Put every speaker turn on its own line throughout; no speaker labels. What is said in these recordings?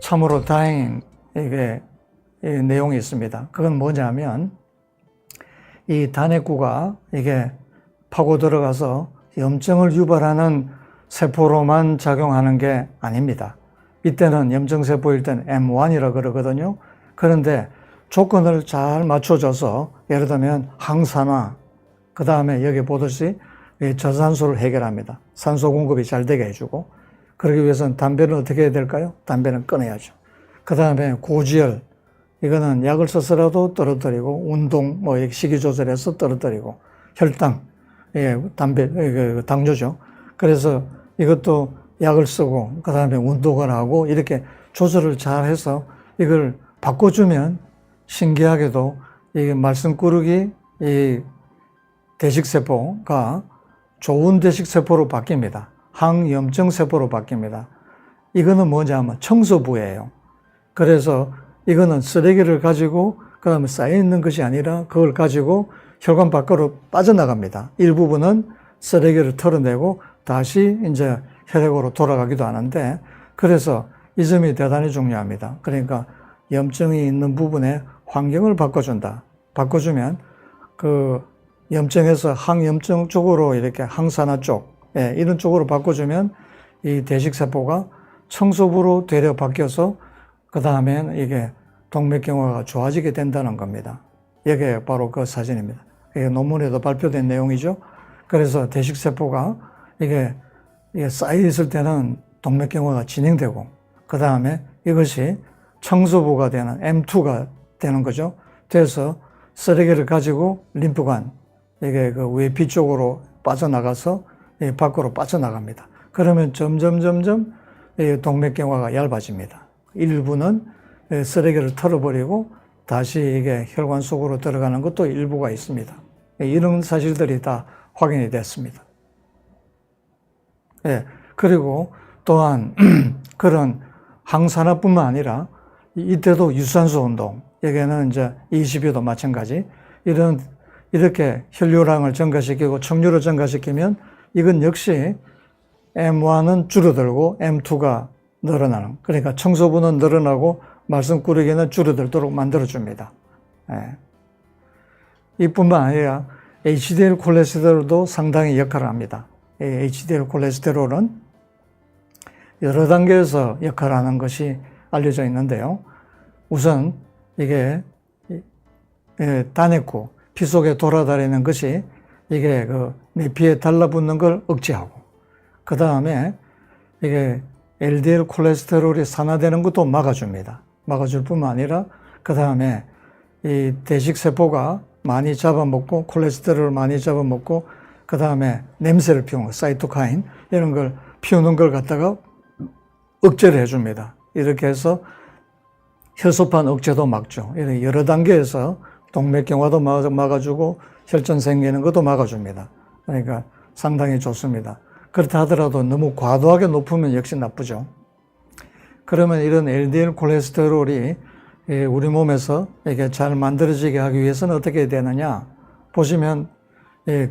참으로 다행인 이 내용이 있습니다. 그건 뭐냐면 이 단핵구가 이게 파고 들어가서 염증을 유발하는 세포로만 작용하는 게 아닙니다. 이때는 염증세포일 때는 M1이라 그러거든요. 그런데 조건을 잘 맞춰줘서 예를 들면 항산화, 그 다음에 여기 보듯이 저산소를 해결합니다. 산소 공급이 잘 되게 해주고, 그러기 위해서는 담배를 어떻게 해야 될까요? 담배는 끊어야죠. 그 다음에 고지혈, 이거는 약을 써서라도 떨어뜨리고, 운동, 식이 조절해서 떨어뜨리고, 혈당, 당뇨죠. 그래서 이것도 약을 쓰고, 그 다음에 운동을 하고, 이렇게 조절을 잘 해서 이걸 바꿔주면 신기하게도 이 말썽꾸러기 이 대식세포가 좋은 대식세포로 바뀝니다. 항염증세포로 바뀝니다. 이거는 뭐냐면 청소부예요. 그래서 이거는 쓰레기를 가지고 그 다음에 쌓여있는 것이 아니라 그걸 가지고 혈관 밖으로 빠져나갑니다. 일부분은 쓰레기를 털어내고 다시 이제 혈액으로 돌아가기도 하는데, 그래서 이 점이 대단히 중요합니다. 그러니까 염증이 있는 부분에 환경을 바꿔준다. 바꿔주면 그 염증에서 항염증 쪽으로 이렇게 항산화 쪽, 이런 쪽으로 바꿔주면 이 대식세포가 청소부로 되려 바뀌어서 그 다음엔 이게 동맥경화가 좋아지게 된다는 겁니다. 이게 바로 그 사진입니다. 이게 논문에도 발표된 내용이죠. 그래서 대식세포가 이게 쌓여있을 때는 동맥경화가 진행되고, 그 다음에 이것이 청소부가 되는 M2가 되는 거죠. 돼서 쓰레기를 가지고 림프관, 이게 그 외피 쪽으로 빠져나가서 밖으로 빠져나갑니다. 그러면 점점 동맥경화가 얇아집니다. 일부는 쓰레기를 털어버리고 다시 이게 혈관 속으로 들어가는 것도 일부가 있습니다. 이런 사실들이 다 확인이 됐습니다. 그리고 또한 그런 항산화뿐만 아니라 이때도 유산소 운동, 여기에는 이제 20여도 마찬가지, 이렇게 혈류량을 증가시키고 척류를 증가시키면 이건 역시 M1은 줄어들고 M2가 늘어나는, 그러니까 청소부는 늘어나고 말썽꾸러기는 줄어들도록 만들어줍니다. 이뿐만 아니라 HDL 콜레스테롤도 상당히 역할을 합니다. HDL 콜레스테롤은 여러 단계에서 역할을 하는 것이 알려져 있는데요. 우선 이게 단핵구, 피 속에 돌아다니는 것이 이게 내 피에 달라붙는 걸 억제하고, 그 다음에 이게 LDL 콜레스테롤이 산화되는 것도 막아줍니다. 막아줄 뿐만 아니라 그 다음에 이 대식세포가 많이 잡아먹고 콜레스테롤을 많이 잡아먹고 그 다음에 냄새를 피우는 거, 사이토카인 이런 걸 피우는 걸 갖다가 억제를 해줍니다. 이렇게 해서 혈소판 억제도 막죠. 이렇게 여러 단계에서 동맥경화도 막아주고 혈전 생기는 것도 막아줍니다. 그러니까 상당히 좋습니다. 그렇다 하더라도 너무 과도하게 높으면 역시 나쁘죠. 그러면 이런 LDL 콜레스테롤이 우리 몸에서 이게 잘 만들어지게 하기 위해서는 어떻게 해야 되느냐? 보시면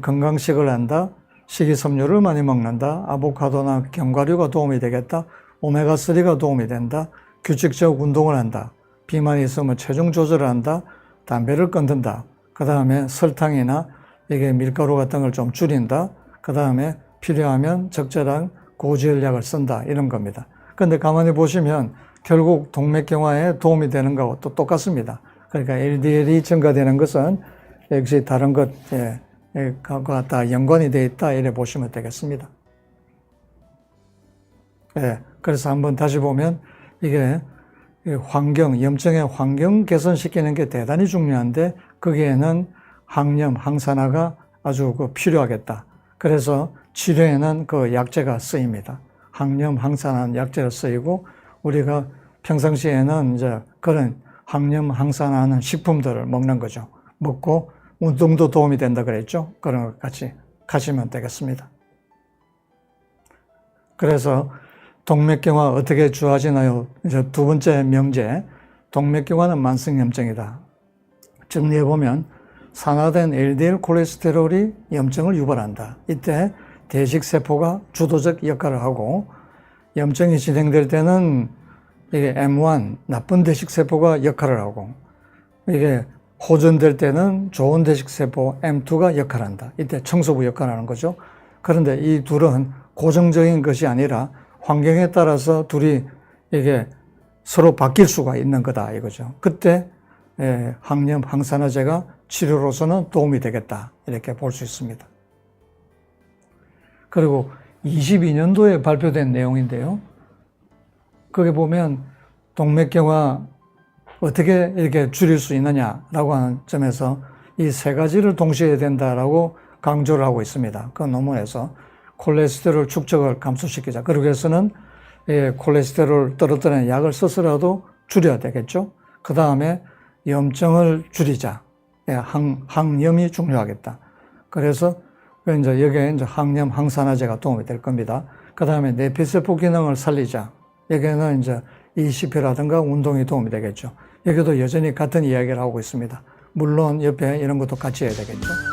건강식을 한다, 식이섬유를 많이 먹는다, 아보카도나 견과류가 도움이 되겠다, 오메가3가 도움이 된다, 규칙적 운동을 한다, 비만이 있으면 체중 조절을 한다, 담배를 끊는다, 그 다음에 설탕이나 이게 밀가루 같은 걸 좀 줄인다, 그 다음에 필요하면 적절한 고지혈약을 쓴다, 이런 겁니다. 근데 가만히 보시면 결국 동맥경화에 도움이 되는 거하고 또 똑같습니다. 그러니까 LDL이 증가되는 것은 역시 다른 것과 다 연관이 되어 있다, 이래 보시면 되겠습니다. 그래서 한번 다시 보면 이게 환경, 염증의 환경 개선시키는 게 대단히 중요한데 거기에는 항염, 항산화가 아주 필요하겠다. 그래서 치료에는 그 약제가 쓰입니다. 항염, 항산화 약제가 쓰이고 우리가 평상시에는 이제 그런 항염, 항산화하는 식품들을 먹는 거죠. 먹고 운동도 도움이 된다 그랬죠. 그런 것 같이 가시면 되겠습니다. 그래서 동맥경화 어떻게 좋아지나요? 이제 두 번째 명제, 동맥경화는 만성염증이다. 정리해보면 산화된 LDL 콜레스테롤이 염증을 유발한다. 이때 대식세포가 주도적 역할을 하고 염증이 진행될 때는 이게 M1 나쁜 대식세포가 역할을 하고, 이게 호전될 때는 좋은 대식세포 M2가 역할한다. 이때 청소부 역할을 하는 거죠. 그런데 이 둘은 고정적인 것이 아니라 환경에 따라서 둘이 이게 서로 바뀔 수가 있는 거다 이거죠. 그때 항염 항산화제가 치료로서는 도움이 되겠다 이렇게 볼 수 있습니다. 그리고 22년도에 발표된 내용인데요. 거기 보면 동맥경화 어떻게 이렇게 줄일 수 있느냐라고 하는 점에서 이 세 가지를 동시에 해야 된다라고 강조를 하고 있습니다. 그 논문에서 콜레스테롤 축적을 감소시키자. 그러기 위해서는 콜레스테롤 떨어뜨리는 약을 써서라도 줄여야 되겠죠. 그 다음에 염증을 줄이자. 항염이 중요하겠다. 그래서 이제 여기에 이제 항염 항산화제가 도움이 될 겁니다. 그 다음에 내피세포 기능을 살리자. 여기에는 이제 ECP라든가 운동이 도움이 되겠죠. 여기도 여전히 같은 이야기를 하고 있습니다. 물론 옆에 이런 것도 같이 해야 되겠죠.